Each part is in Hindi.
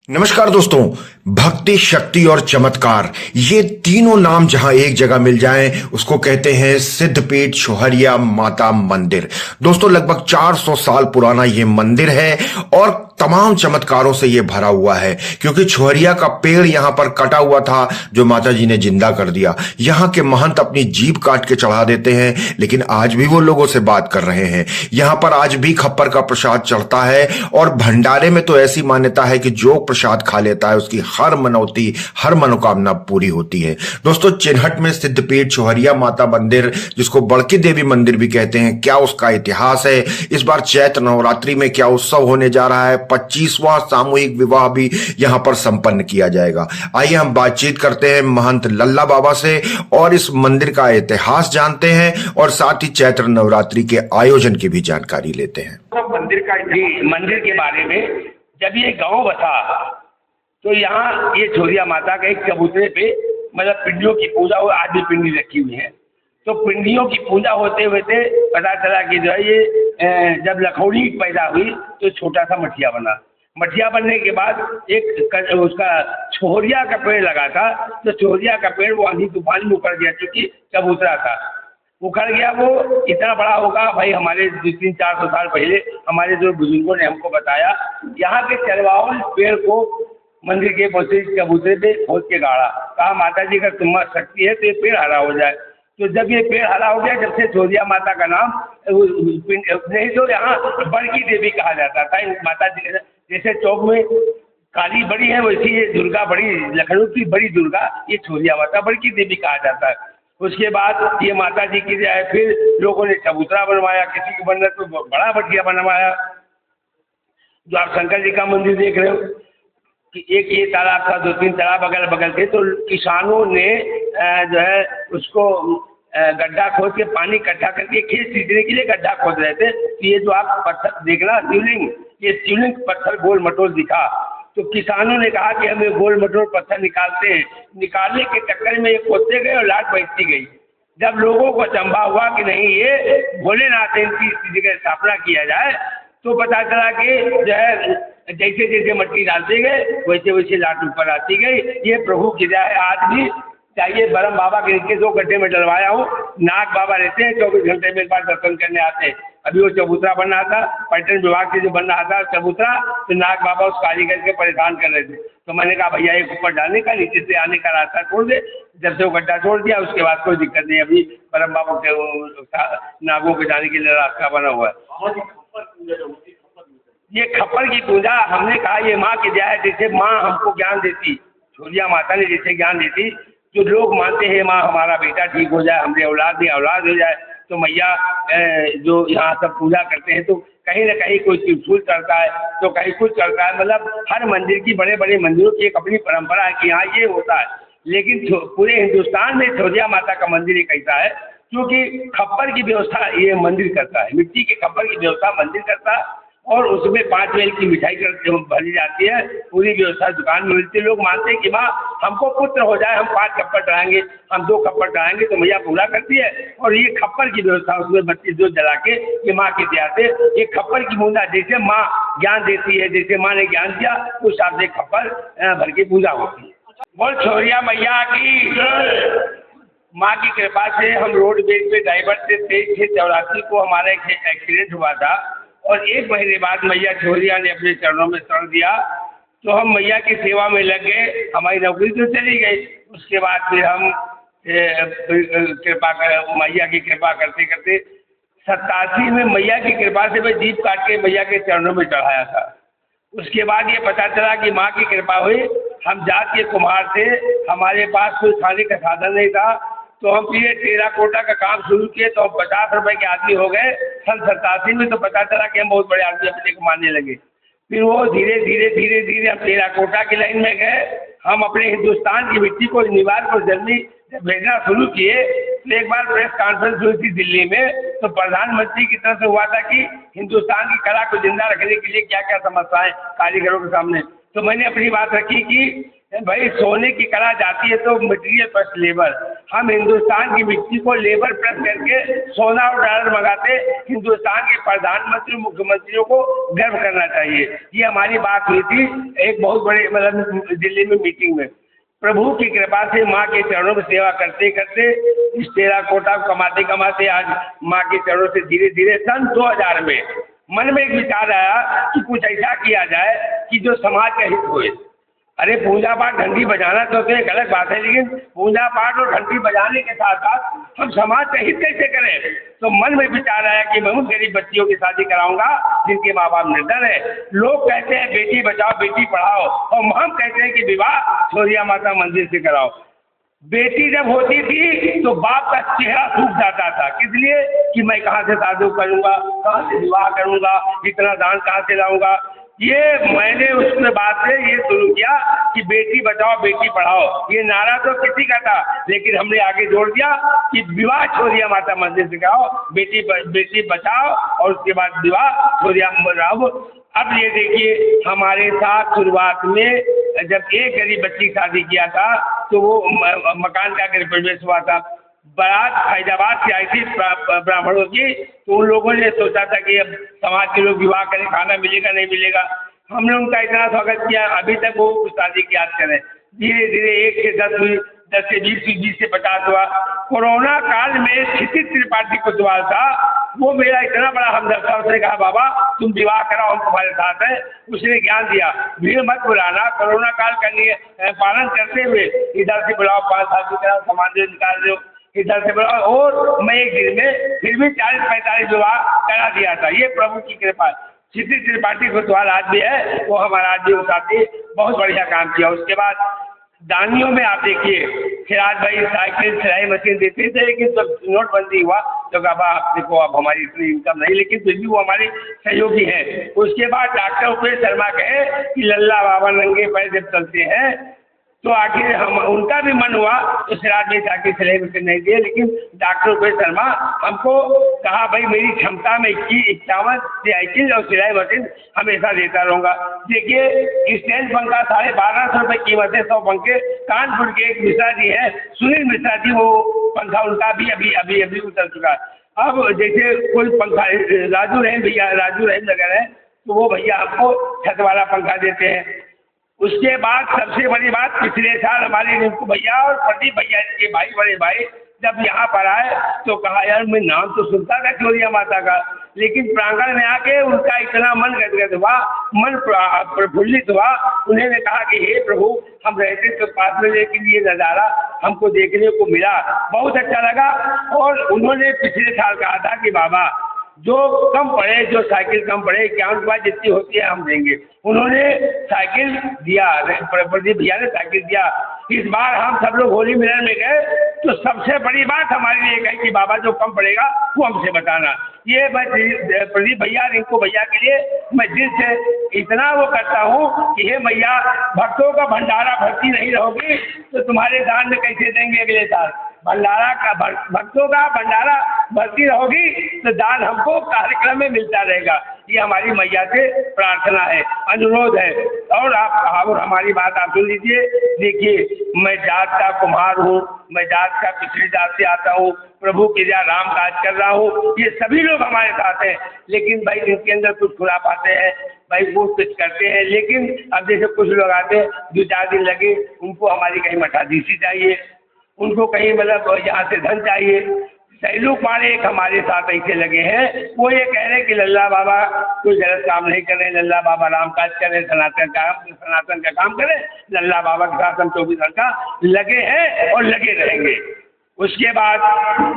नमस्कार दोस्तों। भक्ति, शक्ति और चमत्कार, ये तीनों नाम जहां एक जगह मिल जाएं उसको कहते हैं सिद्धपीठ छोहरिया माता मंदिर। दोस्तों, लगभग 400 साल पुराना ये मंदिर है और तमाम चमत्कारों से ये भरा हुआ है, क्योंकि छोहरिया का पेड़ यहां पर कटा हुआ था जो माता जी ने जिंदा कर दिया। यहां के महंत अपनी जीभ काट के चढ़ा देते हैं, लेकिन आज भी वो लोगों से बात कर रहे हैं। यहां पर आज भी खप्पर का प्रसाद चढ़ता है और भंडारे में तो ऐसी मान्यता है कि जो प्रसाद खा लेता है उसकी हर मनौती, हर मनोकामना पूरी होती है। दोस्तों, चिन्हट में सिद्धपीठ छोहरिया माता मंदिर, जिसको बड़की देवी मंदिर भी कहते हैं, क्या उसका इतिहास है? इस बार चैत्र नवरात्रि में क्या उत्सव होने जा रहा है? 25वां सामूहिक विवाह भी यहां पर संपन्न किया जाएगा। आइए हम बातचीत करते हैं महंत लल्ला बाबा से और इस मंदिर का इतिहास जानते हैं और साथ ही चैत्र नवरात्रि के आयोजन की भी जानकारी लेते हैं। मंदिर के बारे में, जब ये गांव बसा तो यहाँ ये छोहरिया माता का एक चबूतरे पे मतलब पिंडियों की पूजा हो, आज भी पिंडी रखी हुई है। तो पिंडियों की पूजा होते हुए पता चला कि जो है ये जब लखौड़ी पैदा हुई तो छोटा सा मठिया बना। मठिया बनने के बाद उसका छोहरिया का पेड़ लगा था, तो छोहरिया का पेड़ वो आंधी तूफान में उखड़ गया, क्योंकि चबूतरा था, उखड़ गया। वो इतना बड़ा होगा भाई, हमारे 300-400 साल पहले हमारे जो बुजुर्गों ने हमको बताया, यहाँ के चरवाहों पेड़ को मंदिर के चबूतरे पे खोद के गाड़ा, कहा माता जी का तुम्हारा शक्ति है तो ये पेड़ हरा हो जाए। तो जब ये पेड़ हरा हो गया, जब से छोहरिया माता का नाम नहीं तो यहाँ बड़की देवी कहा जाता था। माता जी जैसे चौक में काली बड़ी है, वैसी ये दुर्गा बड़ी, लखनऊ की बड़ी दुर्गा, ये छोहरिया माता बड़की देवी कहा जाता है। उसके बाद ये माता जी की जाए, फिर लोगों ने चबूतरा बनवाया, किसी को बनना तो बड़ा मठिया बनवाया। जो आप शंकर जी का मंदिर देख रहे हो कि एक ये तालाब था, 2-3 तालाब अगल बगल थे, तो किसानों ने जो है उसको गड्ढा खोद के पानी इकट्ठा करके खेत सींचने के लिए गड्ढा खोद रहे थे। तो ये जो आप पत्थर देखना शिवलिंग, ये शिवलिंग पत्थर गोल मटोल दिखा, तो किसानों ने कहा कि हम ये गोल मटोल पत्थर निकालते हैं। निकालने के चक्कर में ये खोदते गए और लाट बैठती गई। जब लोगों को अचंभा हुआ कि नहीं ये भोलेनाथ है, इनकी जगह स्थापना किया जाए, तो पता चला कि जो है जैसे जैसे मट्टी डालते गए वैसे वैसे लाट ऊपर आती गई। ये प्रभु की दया है। आज भी चाहिए बरम बाबा के नीचे 2 गड्ढे में डलवाया हूँ। नाग बाबा रहते हैं, 24 घंटे में एक बार दर्शन करने आते हैं। अभी वो चबूतरा बन रहा था, पर्यटन विभाग से जो बन रहा था चबूतरा, तो नाग बाबा उस कारीगर के परेशान कर रहे थे। तो मैंने कहा भैया एक ऊपर डालने का, नीचे से आने का रास्ता छोड़ दे। जब से वो गड्ढा छोड़ दिया उसके बाद कोई दिक्कत नहीं। अभी बरम बाबा के नागों के जाने के लिए रास्ता बना हुआ है। ये खप्पर की पूजा हमने कहा ये माँ की दया है। जैसे माँ हमको ज्ञान देती, छोहरिया माता ने जैसे ज्ञान देती, जो लोग मानते हैं माँ हमारा बेटा ठीक हो जाए, हमने औलाद हो जाए, तो मैया जो यहाँ सब पूजा करते हैं, तो कहीं ना कहीं कोई त्रिशूल चढ़ता है तो कहीं कुछ चढ़ता है। मतलब हर मंदिर की, बड़े बड़े मंदिरों की एक अपनी परंपरा है कि यहाँ ये होता है। लेकिन पूरे हिंदुस्तान में छोहरिया माता का मंदिर एक ऐसा है क्योंकि खप्पर की व्यवस्था ये मंदिर करता है, मिट्टी के खप्पर की व्यवस्था मंदिर करता है, और उसमें 5 वेल की मिठाई भरी जाती है। पूरी व्यवस्था दुकान में मिलती है। लोग मानते हैं कि माँ हमको पुत्र हो जाए, हम 5 खप्पर चढ़ाएंगे, हम 2 खप्पर चढ़ाएंगे, तो मैया पूरा करती है। और ये खप्पर की व्यवस्था, उसमें बत्ती जो जला के, ये माँ की दया से ये खप्पर की बूंदा जैसे माँ ज्ञान देती है, जैसे माँ ने ज्ञान दिया उस हिसाब से खप्पर भर की पूजा होती है। बोल छोहरिया मैया की। माँ की कृपा से हम रोड बेज पे ड्राइवर से 23/84 को हमारा एक एक्सीडेंट हुआ था, और 1 महीने बाद मैया छोहरिया ने अपने चरणों में शरण दिया, तो हम मैया की सेवा में लग गए। हमारी नौकरी तो चली गई। उसके बाद फिर हम मैया की कृपा करते करते 87 में मैया की कृपा से मैं जीप काट के मैया के चरणों में चढ़ाया था। उसके बाद ये पता चला कि माँ की कृपा हुई। हम जात के कुम्हार थे, हमारे पास कोई खाने का साधन नहीं था, तो हम फिर टेराकोटा का काम शुरू किए, तो हम 50 रुपए के आदमी हो गए सन 87 में। तो पता चला कि हम बहुत बड़े आदमी अपने को मानने लगे। फिर वो धीरे धीरे हम टेराकोटा की लाइन में गए। हम अपने हिंदुस्तान की मिट्टी को, निवार को जल्दी भेजना शुरू किए। तो एक बार प्रेस कॉन्फ्रेंस हुई थी दिल्ली में, तो प्रधानमंत्री की तरफ से हुआ था कि हिंदुस्तान की कला को जिंदा रखने के लिए क्या क्या समस्याएं कारीगरों के सामने। तो मैंने अपनी बात रखी कि भाई सोने की कला जाती है तो मटेरियल प्लस लेबर। हम हिंदुस्तान की मिट्टी को लेबर प्लस करके सोना और डॉलर मंगाते। हिंदुस्तान के प्रधानमंत्री मुख्यमंत्रियों को गर्व करना चाहिए। ये हमारी बात हुई थी एक बहुत बड़े मतलब दिल्ली में मीटिंग में। प्रभु की कृपा से माँ के चरणों में सेवा करते करते इस टेराकोटा कमाते कमाते आज माँ के चरणों से धीरे धीरे सन 2000 में मन में एक विचार आया कि कुछ ऐसा किया जाए कि जो समाज का हित होए। अरे पूजा पाठ घंटी बजाना तो एक अलग बात है, लेकिन पूजा पाठ और घंटी बजाने के साथ साथ हम समाज का हित कैसे करें। तो मन में विचार आया कि मैं उन गरीब बच्चियों की शादी कराऊंगा जिनके माँ बाप निर्धन है। लोग कहते हैं बेटी बचाओ बेटी पढ़ाओ, और हम कहते हैं कि विवाह छोरिया माता मंदिर से कराओ। बेटी जब होती थी तो बाप का चेहरा सूख जाता था, इसलिए कि मैं कहाँ से शादी करूंगा, कहाँ से विवाह करूंगा, इतना दान कहाँ से लाऊंगा। ये मैंने उसके बाद से ये शुरू किया कि बेटी बचाओ बेटी पढ़ाओ। ये नारा तो किसी का था, लेकिन हमने आगे जोड़ दिया कि विवाह छोरिया माता मंदिर से कराओ, बेटी बचाओ और उसके बाद विवाह छोरिया बढ़ाओ। अब ये देखिए हमारे साथ शुरुआत में जब एक गरीब बच्ची की शादी किया था तो वो मकान का गृह प्रवेश हुआ था। बारात फैजाबाद से आई थी ब्राह्मणों की, तो उन लोगों ने सोचा था कि अब समाज के लोग विवाह करें, खाना मिलेगा नहीं मिलेगा। हमने उनका इतना स्वागत किया, अभी तक वो शादी की याद करें। धीरे धीरे 1 से 10 हुई, 10 से 20 हुई, 20 से 50 हुआ। कोरोना काल में क्षितिज त्रिपाठी कोतवाल था, वो मेरा इतना बड़ा हमदर्द था। उसने कहा बाबा तुम विवाह कराओ, हम तुम्हारे साथ हैं। उसने ज्ञान दिया, भीड़ मत बुलाना, कोरोना काल का पालन करते हुए इधर से बुलाओ, 5 साल की तरह सामान निकाल दो, इधर से बुलाओ। और मैं एक दिन में फिर भी 40-45 विवाह करा दिया था। ये प्रभु की कृपा। क्षितिज त्रिपाठी कोतवाल आज भी है, वो हमारा आज भी साथी, बहुत बढ़िया काम किया। उसके बाद दानियों में आप देखिए खिराज भाई साइकिल सिलाई मशीन देते थे, लेकिन जब नोटबंदी हुआ तो कहा आप देखो अब हमारी इतनी इनकम नहीं, लेकिन फिर भी वो हमारे सहयोगी हैं। उसके बाद डॉक्टर उपेश शर्मा कहे कि लल्ला बाबा नंगे पैर जब चलते हैं, तो आखिर हम उनका भी मन हुआ तो सिराज भाई साइकिल सिलाई मशीन नहीं दिए, लेकिन डॉक्टर उपेश शर्मा हमको कहा भाई मेरी क्षमता में 51 साइकिल और सिलाई मशीन हमेशा देता रहूँगा। देखिए स्टैंड पंखा 1250 रुपये कीमत है, 100 पंखे। कानपुर के एक मिश्रा जी है, सुनील मिश्रा जी, वो पंखा उनका भी अभी उतर चुका है। अब जैसे कोई पंखा राजू रहीम नगर है, तो वो भैया आपको छत वाला पंखा देते हैं। उसके बाद सबसे बड़ी बात, पिछले साल हमारे रिंकू भैया और प्रदीप भैया के भाई बड़े भाई जब यहाँ पर आए तो कहा यार मैं नाम तो सुनता था छोरिया माता का, लेकिन प्रांगण में आके उनका इतना मन गदगद हुआ, मन प्रफुल्लित हुआ। उन्होंने कहा कि हे प्रभु हम रहते तो पास में, लेकिन ये नज़ारा हमको देखने को मिला, बहुत अच्छा लगा। और उन्होंने पिछले साल कहा था कि बाबा जो कम पड़े, जो साइकिल कम पड़े, 51 रुपये जितनी होती है हम देंगे। उन्होंने साइकिल दिया, प्रदीप भैया ने साइकिल दिया। इस बार हम सब लोग होली मिलन में गए तो सबसे बड़ी बात हमारे लिए कही कि बाबा जो कम पड़ेगा वो हमसे बताना। ये मैं प्रदीप भैया रिंकू भैया के लिए मैं दिल से इतना वो करता हूँ कि हे भैया भक्तों का भंडारा भरती नहीं रहोगी तो तुम्हारे दान में कैसे देंगे अगले साल। भंडारा का भक्तों का भंडारा भरती रहोगी तो दान हमको कार्यक्रम में मिलता रहेगा। ये हमारी मैया से प्रार्थना है, अनुरोध है। और आप हमारी बात आप सुन लीजिए। देखिए मैं जात का कुम्हार हूँ, मैं जात का पिछड़ी जात से आता हूँ, प्रभु के लिए राम काज कर रहा हूँ। ये सभी लोग हमारे साथ हैं, लेकिन भाई इनके अंदर कुछ खुरापाते हैं, भाई वो कुछ करते हैं। लेकिन अब जैसे कुछ लोग आते हैं 2-4 दिन लगे, उनको हमारी कहीं मठाधीशी चाहिए, उनको कहीं मतलब यहाँ से धन चाहिए। सैलू पाड़े एक हमारे साथ ऐसे लगे हैं, वो ये कह रहे हैं कि लल्ला बाबा कोई गलत काम नहीं कर रहे, लल्ला बाबा राम काज करें, सनातन का काम करें, लल्ला बाबा के साथ हम 24 घंटा लगे हैं और लगे रहेंगे। उसके बाद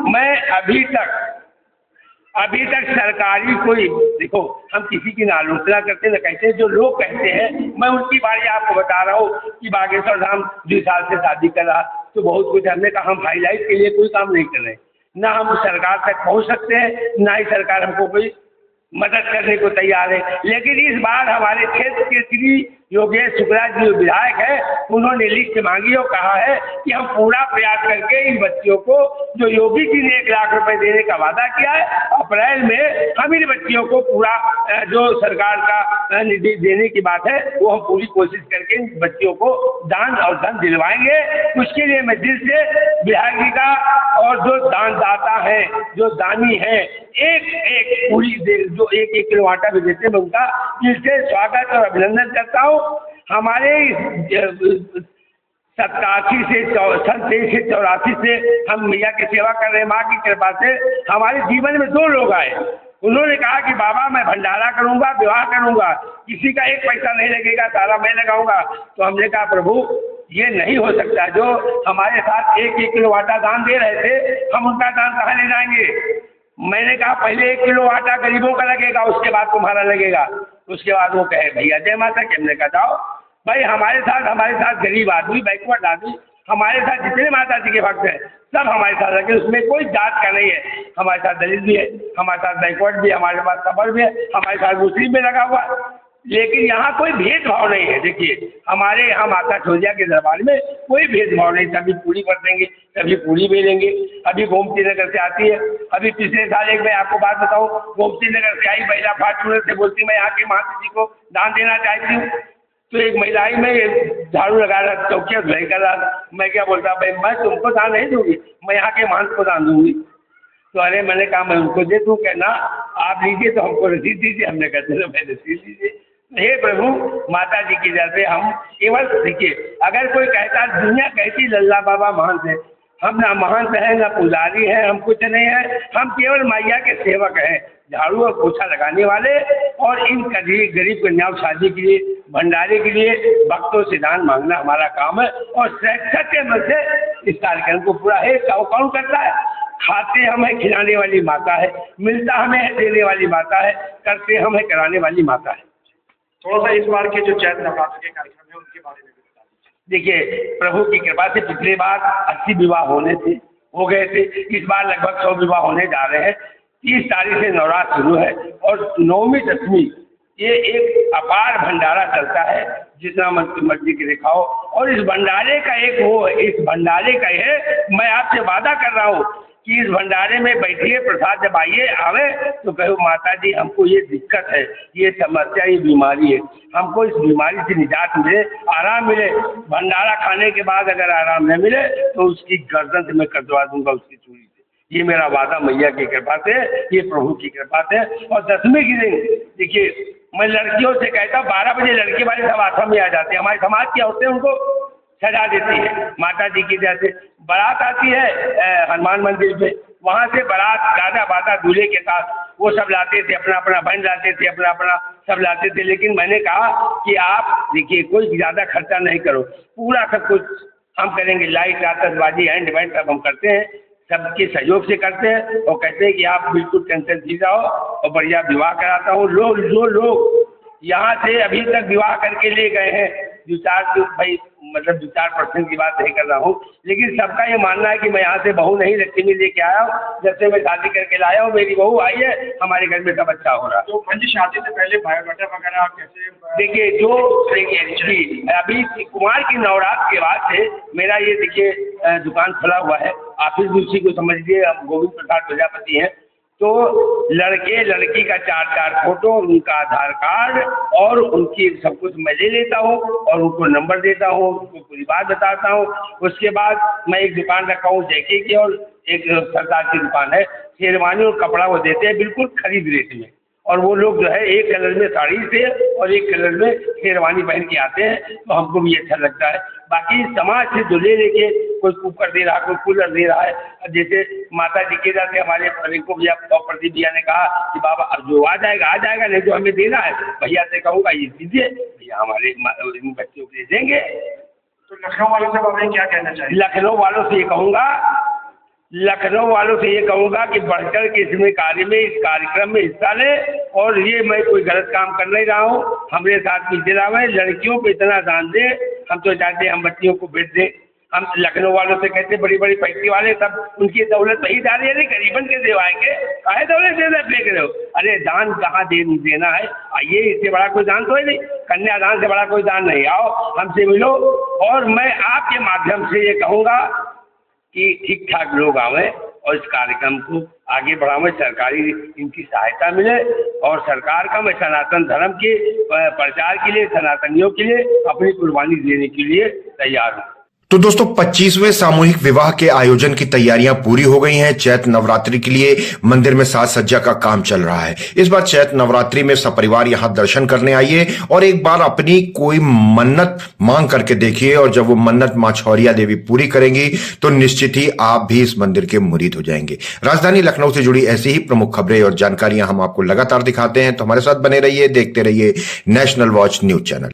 मैं अभी तक सरकारी कोई, देखो हम किसी की ना आलोचना करते न कहते, जो लोग कहते हैं मैं उनकी बारे आपको बता रहा हूँ कि बागेश्वर धाम 2 साल से शादी कर रहा तो बहुत कुछ। हमने कहा हम हाईलाइट के लिए कोई काम नहीं कर रहे, ना हम सरकार तक पहुँच सकते हैं, ना ही सरकार हमको कोई मदद करने को तैयार है। लेकिन इस बार हमारे क्षेत्र के श्री योगेश शुक्ला जी विधायक है, उन्होंने लिस्ट मांगी और कहा है कि हम पूरा प्रयास करके इन बच्चियों को, जो योगी जी ने 1 लाख रुपए देने का वादा किया है, अप्रैल में हम इन बच्चियों को पूरा जो सरकार का निधि देने की बात है वो हम पूरी कोशिश करके इन बच्चियों को दान और धन दिलवाएंगे। उसके लिए मैं दिल से विधायक जी का और जो दानदाता है, जो दानी है, एक पूरी जो 1-1 किलो आटा भी देते हैं, मैं उनका दिल से स्वागत और अभिनंदन करता हूँ। हमारे 87 से 84 से हम मैया की सेवा कर रहे हैं। माँ की कृपा से हमारे जीवन में 2 लोग आए, उन्होंने कहा कि बाबा मैं भंडारा करूंगा, विवाह करूंगा, किसी का 1 पैसा नहीं लगेगा, सारा मैं लगाऊंगा। तो हमने कहा प्रभु ये नहीं हो सकता, जो हमारे साथ 1-1 किलो आटा दान दे रहे थे, हम उनका दान कहाँ ले जाएंगे। मैंने कहा पहले 1 किलो आटा गरीबों का लगेगा, उसके बाद तुम्हारा लगेगा। उसके बाद वो कहे भैया जय माता की। हमने कहा जाओ भाई, हमारे साथ गरीब आदमी, बैकवर्ड आदमी, हमारे साथ जितने माता जी के भक्त हैं सब हमारे साथ लगे, उसमें कोई जात का नहीं है। हमारे साथ दलित भी है, हमारे साथ बैकवर्ड भी है, हमारे पास खबर भी है, हमारे साथ मुस्लिम भी लगा हुआ है। लेकिन यहाँ कोई भेदभाव नहीं है। देखिए हमारे यहाँ माता छोरिया के दरबार में कोई भेदभाव नहीं, कभी पूरी कर देंगे, कभी पूरी बेलेंगे। अभी गोमती नगर से आती है, अभी पिछले साल एक मैं आपको बात बताऊँ, गोमती नगर से आई महिला फार्चूनर से बोलती मैं यहाँ के माता जी को दान देना चाहती हूँ। तो एक महिला आई, मैं झाड़ू लगा रहा, चौकिया धुलाई कर रहा, मैं क्या बोलता भाई मैं तुमको दान नहीं दूंगी, मैं यहाँ के महंत को दान दूंगी। तो अरे मैंने कहा मैं उनको दे दूँ, कहना आप लीजिए तो हमको रसीद दीजिए। हमने कहा चलो मैं रसीद दीजिए। हे प्रभु माता जी की जैसे हम केवल देखिए, अगर कोई कहता दुनिया कहती लल्ला बाबा महंत है, हम ना महंत हैं ना पुजारी हैं, हम कुछ नहीं है, हम केवल मैया के सेवक हैं, झाड़ू और पोछा लगाने वाले। और इन गरीब कन्याओं शादी के लिए, भंडारे के लिए भक्तों से दान मांगना हमारा काम है। और स्वेच्छा के मन से इस कार्यक्रम को पूरा है। कौन करता है? खाते हम है, खिलाने वाली माता है, मिलता हमें है, देने वाली माता है, करते हम है, कराने वाली माता है। थोड़ा सा इस बार के जो चैत नवरात्र के कार्यक्रम है उनके बारे में भी बता दीजिए। देखिए प्रभु की कृपा से पिछले बार 80 विवाह हो गए थे, इस बार लगभग 100 विवाह होने जा रहे हैं। 30 तारीख से नवरात्र शुरू है और 9वीं 10वीं ये एक अपार भंडारा चलता है, जितना मर्जी के दिखाओ। और इस भंडारे का इस भंडारे का मैं आपसे वादा कर रहा हूँ कि इस भंडारे में बैठिए, प्रसाद जब आवे तो कहो माता जी हमको ये दिक्कत है, ये समस्या, ये बीमारी है, हमको इस बीमारी से निजात मिले, आराम मिले। भंडारा खाने के बाद अगर आराम न मिले तो उसकी गर्दन से मैं कटवा दूंगा, उसकी चूड़ी से। ये मेरा वादा मैया की कृपा से, ये प्रभु की कृपा से। और 10वीं के दिन देखिए मैं लड़कियों से कहता हूँ 12 बजे लड़के वाले सब आश्रम में आ जाते हैं। हमारे समाज की औरतें उनको सजा देती है माता जी की जैसे। बारात आती है हनुमान मंदिर पे, वहाँ से बारात गाना बाता दूल्हे के साथ वो सब लाते थे, अपना अपना बहन लाते थे, अपना अपना सब लाते थे। लेकिन मैंने कहा कि आप देखिए कोई ज़्यादा खर्चा नहीं करो, पूरा सब कुछ हम करेंगे, लाइट आतशबाजी हैंड बैंड सब हम करते हैं, सबके सहयोग से करते हैं। और कहते हैं कि आप बिल्कुल टेंशन फ्री जाओ और बढ़िया विवाह कराता हूँ। जो लोग यहाँ से अभी तक विवाह करके ले गए हैं, 2-4% की बात नहीं कर रहा हूँ, लेकिन सबका ये मानना है कि मैं यहाँ से बहू नहीं लक्ष्मी लेके आया हूँ, जब से मैं शादी करके लाया हूँ मेरी बहू आई है, हमारे घर में सब अच्छा हो रहा है। तो मंजी शादी से पहले बायोडाटा वगैरह कैसे? देखिए अभी कुमार की नवरात्र के बाद से मेरा ये देखिए दुकान खुला हुआ है, ऑफिस भी उसी को समझिए, हम गोविंद प्रसाद प्रजापति हैं। तो लड़के लड़की का 4 फोटो, उनका आधार कार्ड और उनकी सब कुछ मैं ले लेता हूँ और उनको नंबर देता हूँ, उनको पूरी बात बताता हूँ। उसके बाद मैं एक दुकान रखा हूँ जैके की, और एक सरदार की दुकान है, शेरवानी और कपड़ा वो देते हैं बिल्कुल खरीद रेट में। और वो लोग जो है एक कलर में साड़ी से और एक कलर में शेरवानी पहन के आते हैं, तो हमको भी अच्छा लगता है। बाकी समाज से जो ले लेके कोई कुकर दे रहा, कोई कूलर दे रहा है। जैसे माता जी के जाते हमारे रिंकू भैया और प्रदीप भैया ने कहा कि बाबा अब जो आ जाएगा, नहीं तो हमें देना है। भैया से कहूँगा ये दीजिए, भैया हमारे बच्चों को दे देंगे। तो लखनऊ वालों से बाबा क्या कहना चाहिए? लखनऊ वालों से ये कहूँगा कि बढ़कर के इसमें इस कार्यक्रम में हिस्सा लें। और ये मैं कोई गलत काम कर नहीं रहा हूँ, हमारे साथ पीछे रहा है। लड़कियों को इतना दान दें, हम तो चाहते हैं हम बच्चियों को बेच दें, हम लखनऊ वालों से कहते बड़ी बड़ी फैक्ट्री वाले सब उनकी दौलत वही डाली, अरे गरीबन के देवाएंगे, काहे दौलत देना फेंक रहे हो? अरे दान कहाँ देना है? ये इससे बड़ा कोई दान तो है नहीं, कन्यादान से बड़ा कोई दान नहीं। आओ हमसे मिलो, और मैं आपके माध्यम से ये कहूँगा कि ठीक ठाक लोग आवे और इस कार्यक्रम को आगे बढ़ावे, सरकारी इनकी सहायता मिले, और सरकार का मैं सनातन धर्म के प्रचार के लिए, सनातनियों के लिए अपनी कुर्बानी देने के लिए तैयार हूँ। तो दोस्तों 25वें सामूहिक विवाह के आयोजन की तैयारियां पूरी हो गई हैं। चैत्र नवरात्रि के लिए मंदिर में साज सज्जा का काम चल रहा है। इस बार चैत्र नवरात्रि में सपरिवार यहां दर्शन करने आइए और एक बार अपनी कोई मन्नत मांग करके देखिए, और जब वो मन्नत मां छौरिया देवी पूरी करेंगी तो निश्चित ही आप भी इस मंदिर के मुरीद हो जाएंगे। राजधानी लखनऊ से जुड़ी ऐसी ही प्रमुख खबरें और जानकारियां हम आपको लगातार दिखाते हैं, तो हमारे साथ बने रहिए, देखते रहिए नेशनल वॉच न्यूज चैनल।